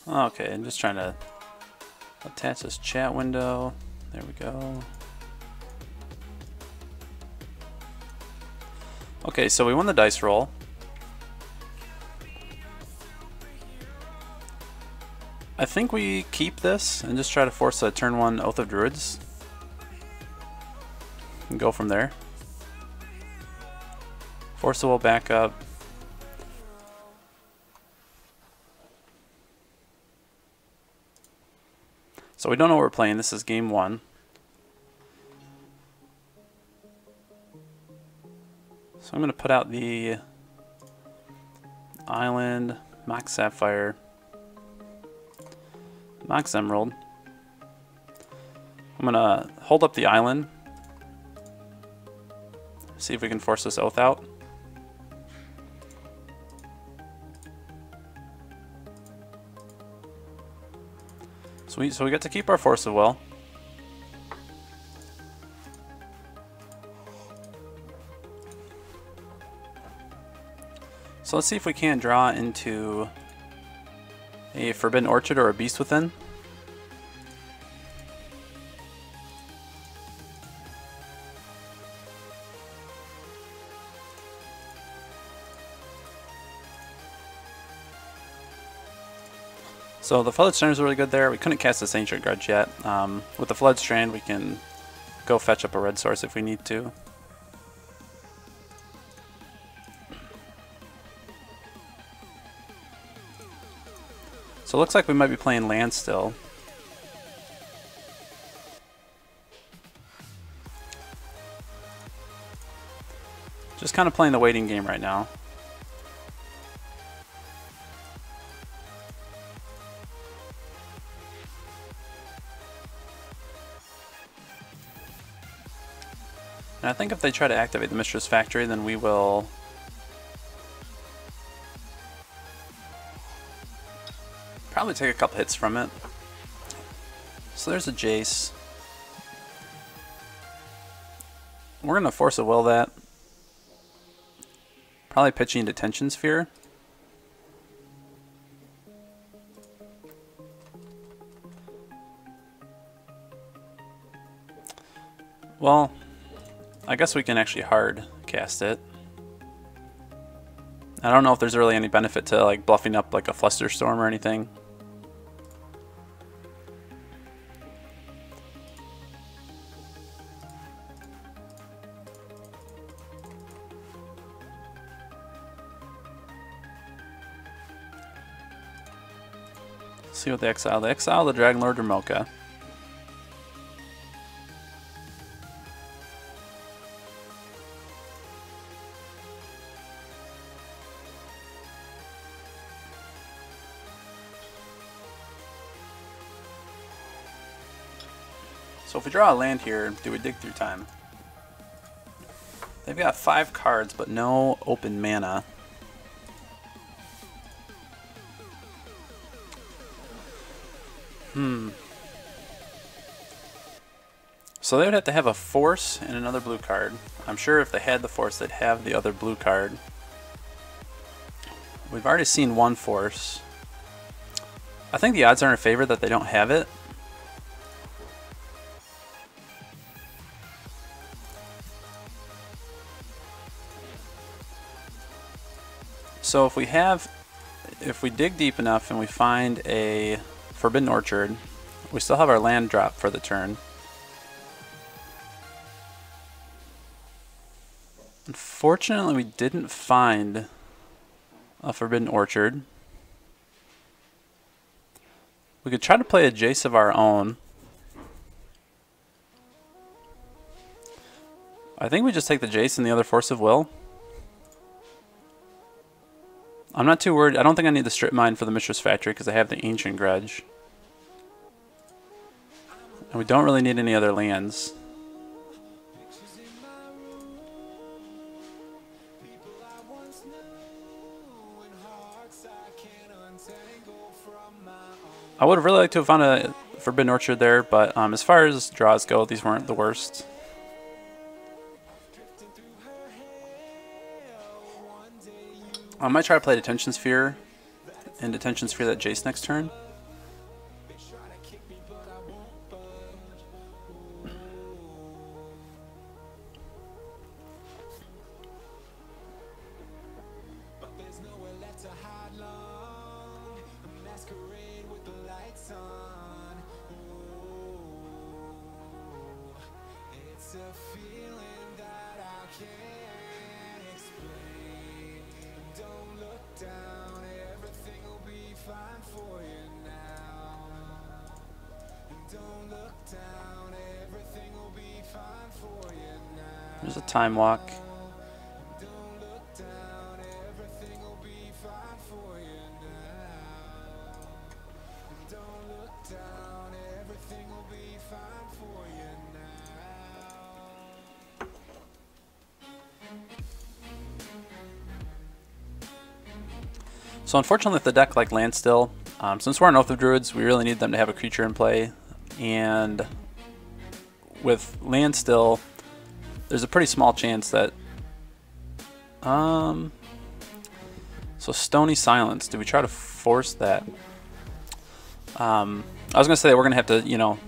Okay, I'm just trying to attach this chat window. There we go. Okay, so we won the dice roll. I think we keep this and just try to force a turn 1 Oath of Druids and go from there. Force the will back up. So we don't know what we're playing. This is game 1. So I'm going to put out the Island, Mox Sapphire, Mox Emerald. I'm going to hold up the island. See if we can force this Oath out. Sweet, so we get to keep our Force of Will. So let's see if we can't draw into a Forbidden Orchard or a Beast Within. So the Flood Strand is really good there. We couldn't cast this Ancient Grudge yet. With the Flood Strand we can go fetch up a red source if we need to. So it looks like we might be playing Landstill. Just kind of playing the waiting game right now. And I think if they try to activate the Mistress Factory, then we will probably take a couple hits from it. So there's a Jace. We're going to Force a Will that. Probably pitching Detention Sphere. Well, I guess we can actually hard cast it. I don't know if there's really any benefit to like bluffing up like a Flusterstorm or anything. Let's see what they exile. They exile the Dragon Lord Ramoka. So if we draw a land here, do we dig through time? They've got 5 cards, but no open mana. So they would have to have a Force and another blue card. I'm sure if they had the Force, they'd have the other blue card. We've already seen one Force. I think the odds are in favor that they don't have it. So if we dig deep enough and we find a Forbidden Orchard, we still have our land drop for the turn. Unfortunately, we didn't find a Forbidden Orchard. We could try to play a Jace of our own. I think we just take the Jace and the other Force of Will. I'm not too worried. I don't think I need the Strip Mine for the Mistress Factory because I have the Ancient Grudge. And we don't really need any other lands. I would have really liked to have found a Forbidden Orchard there, but as far as draws go, these weren't the worst. I might try to play Detention Sphere and Detention Sphere that Jace next turn. There's a time walk. So unfortunately with the deck like Landstill, since we're on Oath of Druids, we really need them to have a creature in play. And with Landstill, there's a pretty small chance that... so Stony Silence, do we try to force that? I was going to say that we're going to have to, you know,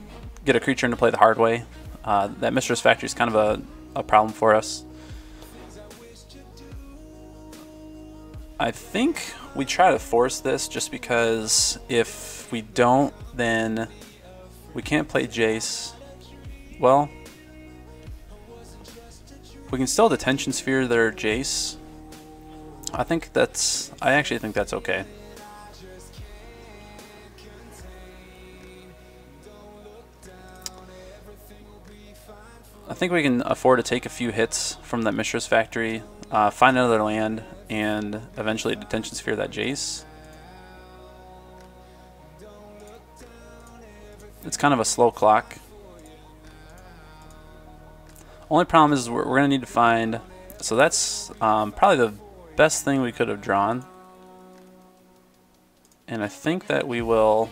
get a creature into play the hard way. That Mistress Factory is kind of a problem for us. I think we try to force this just because if we don't, then we can't play Jace. Well, we can still Detention Sphere their Jace. I actually think that's okay. I think we can afford to take a few hits from that Mistress Factory, find another land, and eventually Detention Sphere that Jace. It's kind of a slow clock. Only problem is we're going to need to find... So that's probably the best thing we could have drawn. And I think that we will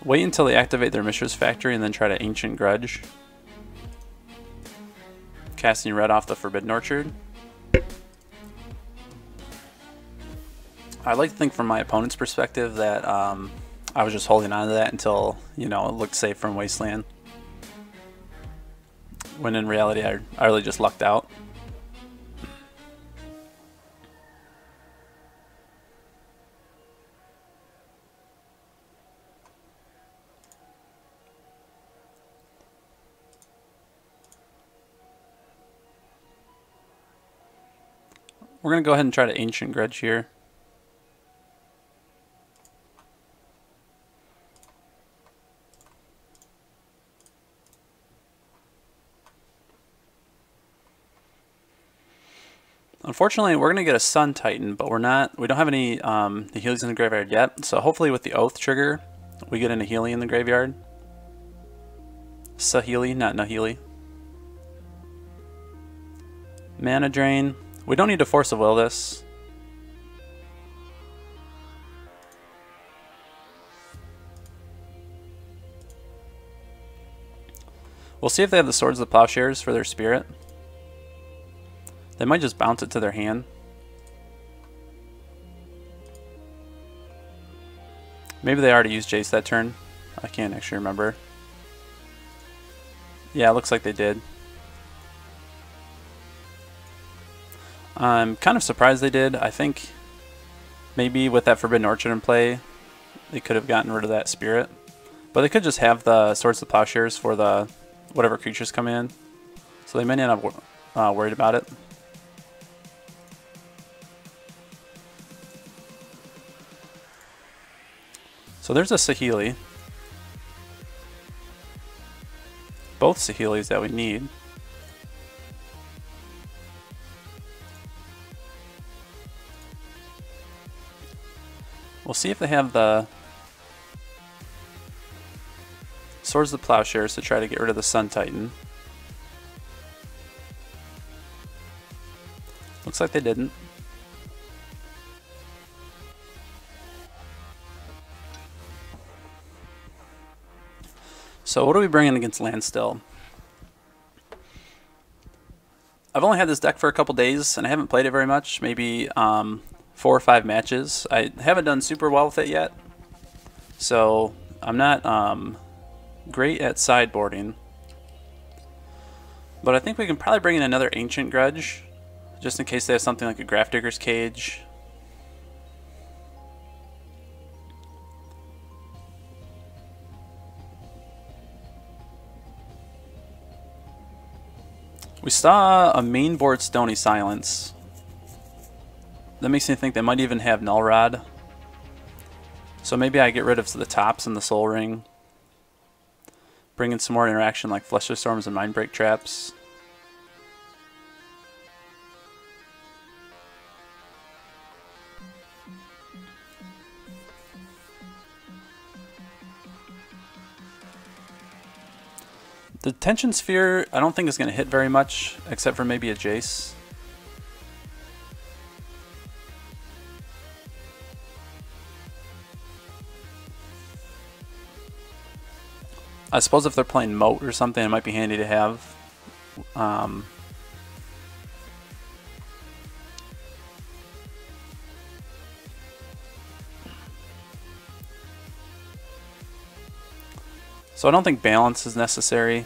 wait until they activate their Mistress Factory and then try to Ancient Grudge. Casting red off the Forbidden Orchard. I like to think from my opponent's perspective that I was just holding on to that until, you know, it looked safe from Wasteland. When in reality, I really just lucked out. We're going to go ahead and try to Ancient Grudge here. Unfortunately, we're going to get a Sun Titan, but we don't have any Naheeli's in the graveyard yet. So hopefully with the Oath trigger, we get a Naheeli in the graveyard. Saheeli, not Naheeli. Mana Drain. We don't need to Force of Will this. We'll see if they have the Swords of the Plowshares for their Spirit. They might just bounce it to their hand. Maybe they already used Jace that turn. I can't actually remember. Yeah, it looks like they did. I'm kind of surprised they did. I think maybe with that Forbidden Orchard in play, they could have gotten rid of that Spirit. But they could just have the Swords of Plowshares for the whatever creatures come in. So they may not have worried about it. So there's a Saheeli. Both Saheelis that we need. We'll see if they have the Swords of the Plowshares to try to get rid of the Sun Titan. Looks like they didn't. So what are we bringing against Landstill? I've only had this deck for a couple days and I haven't played it very much, maybe 4 or 5 matches. I haven't done super well with it yet, so I'm not great at sideboarding. But I think we can probably bring in another Ancient Grudge, just in case they have something like a Grafdigger's Cage. We saw a main board Stony Silence. That makes me think they might even have Null Rod. So maybe I get rid of the tops and the Soul Ring. Bring in some more interaction like Fluster Storms and Mindbreak Traps. The Tension Sphere I don't think is going to hit very much, except for maybe a Jace. I suppose if they're playing Moat or something, it might be handy to have. So I don't think balance is necessary.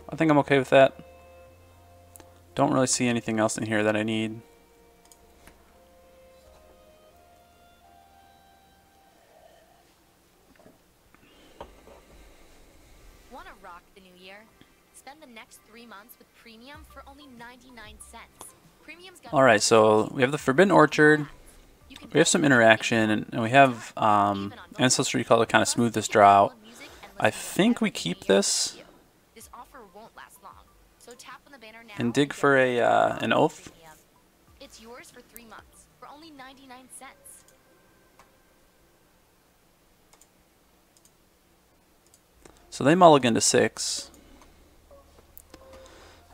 I think I'm okay with that. Don't really see anything else in here that I need. Want to rock the new year? Spend the next 3 months with premium for only 99 cents. Premium's got Alright, so we have the Forbidden Orchard. We have some interaction, and we have Ancestral Recall to kind of smooth this draw out. I think we keep this and dig for a an Oath. It's yours for 3 months for only 99 cents. So they mulligan to 6.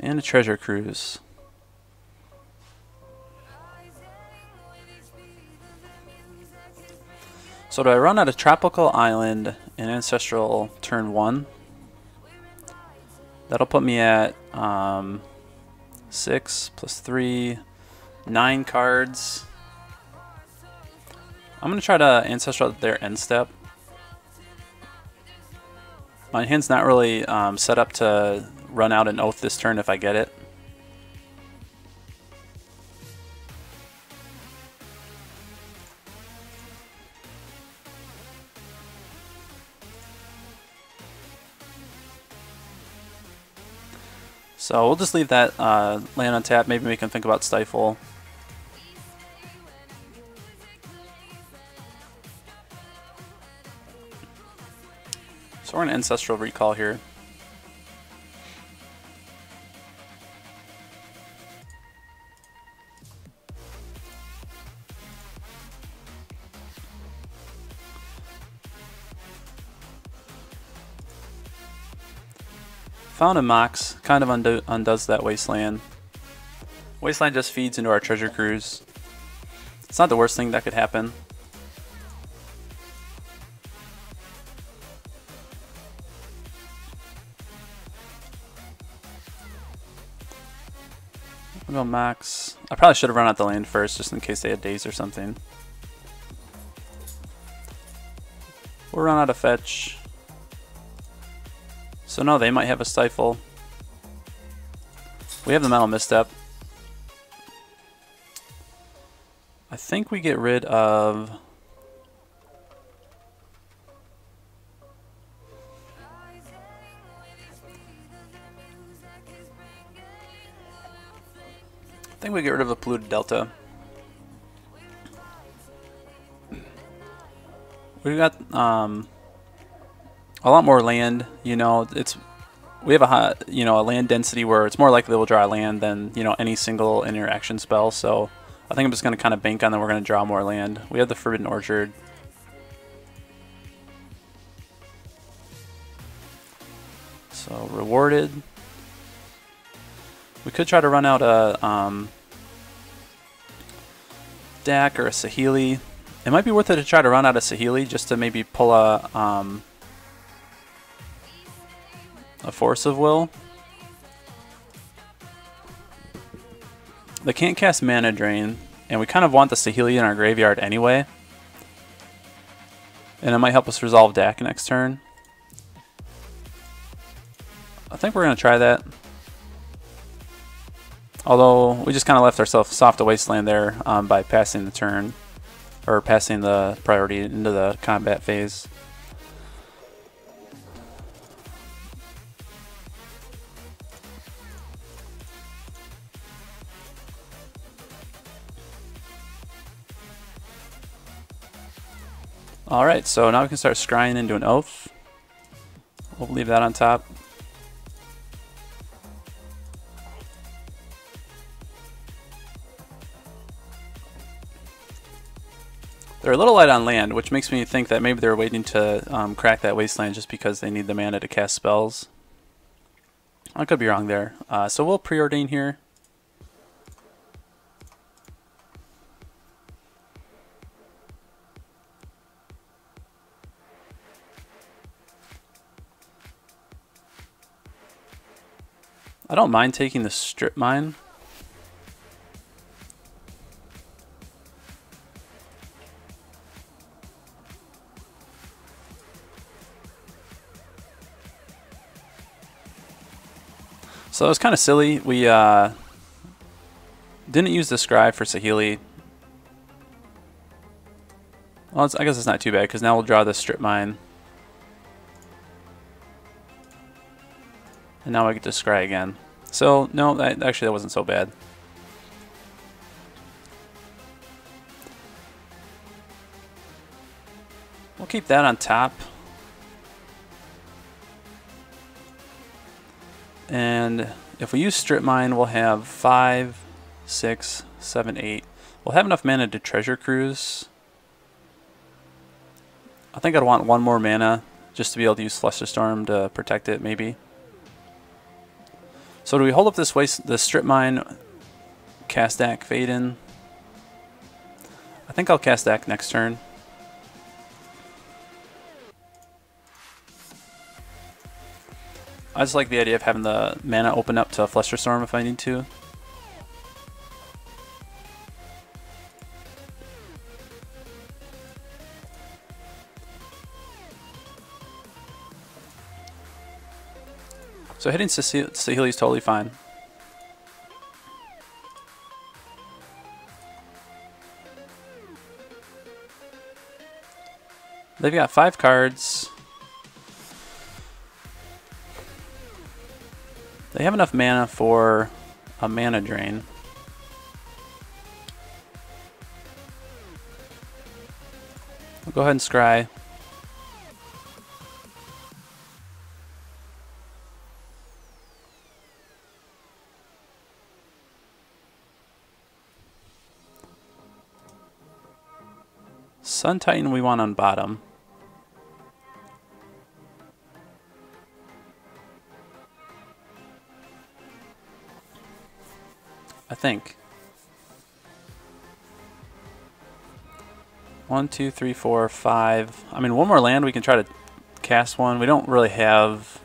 And a Treasure Cruise. So do I run out of Tropical Island and Ancestral turn 1? That'll put me at 6 plus 3, 9 cards. I'm going to try to Ancestral their end step. My hand's not really set up to run out an Oath this turn if I get it. So we'll just leave that land on tap. Maybe we can think about Stifle. So we're going to Ancestral Recall here. Found a Mox, kind of undoes that Wasteland. Wasteland just feeds into our Treasure Cruise. It's not the worst thing that could happen. We'll go Mox. I probably should have run out the land first just in case they had days or something. We'll run out of fetch. So no, they might have a Stifle. We have the Mental Misstep. I think we get rid of... I think we get rid of the Polluted Delta. We've got a lot more land. You know, we have a high, a land density where it's more likely we'll draw land than any single interaction spell. So I think I'm just going to kind of bank on that we're going to draw more land. We have the Forbidden Orchard. So rewarded. We could try to run out a Dak or a Saheeli. It might be worth it to try to run out a Saheeli just to maybe pull a Force of Will. They can't cast Mana Drain, and we kind of want the Saheeli in our graveyard anyway. And it might help us resolve Dak next turn. I think we're going to try that. Although, we just kind of left ourselves soft to Wasteland there by passing the turn. or passing the priority into the combat phase. Alright, so now we can start scrying into an Oath. We'll leave that on top. They're a little light on land, which makes me think that maybe they're waiting to crack that wasteland just because they need the mana to cast spells. I could be wrong there. So we'll preordain here. I don't mind taking the strip mine. So it was kind of silly. We didn't use the Scry for Saheeli. Well, I guess it's not too bad because now we'll draw the strip mine. And now I get to Scry again. So, no, actually that wasn't so bad. We'll keep that on top. And if we use strip mine, we'll have 5, 6, 7, 8. We'll have enough mana to treasure cruise. I think I'd want one more mana just to be able to use Flusterstorm to protect it, maybe. So do we hold up this strip mine, cast Dak, fade in? I think I'll cast Dak next turn. I just like the idea of having the mana open up to Flusterstorm if I need to. So hitting Saheeli is totally fine. They've got 5 cards. They have enough mana for a mana drain. I'll go ahead and scry. Sun Titan we want on bottom. I think. 1, 2, 3, 4, 5. I mean, one more land, we can try to cast one. We don't really have...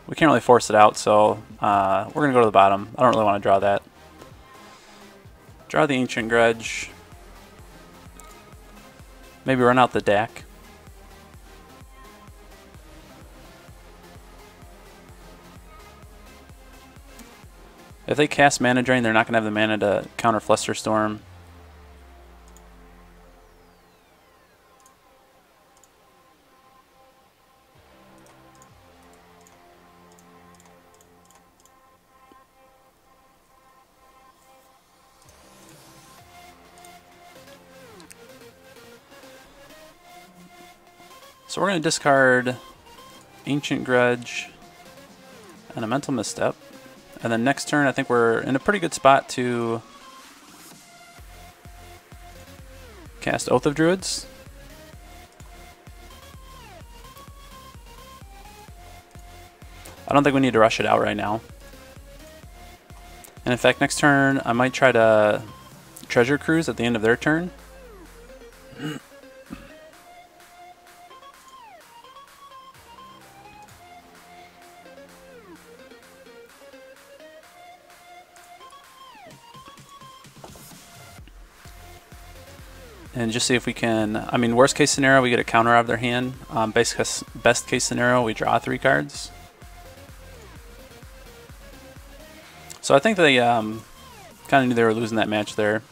We can't really force it out, so we're going to go to the bottom. I don't really want to draw that. Draw the Ancient Grudge. Maybe run out the Dak. If they cast Mana Drain, they're not going to have the mana to counter Flusterstorm. So we're going to discard Ancient Grudge and a Mental Misstep. And then next turn, I think we're in a pretty good spot to cast Oath of Druids. I don't think we need to rush it out right now. And in fact, next turn, I might try to Treasure Cruise at the end of their turn. And just see if we can, I mean, worst case scenario, we get a counter out of their hand. Best case scenario, we draw 3 cards. So I think they kind of knew they were losing that match there.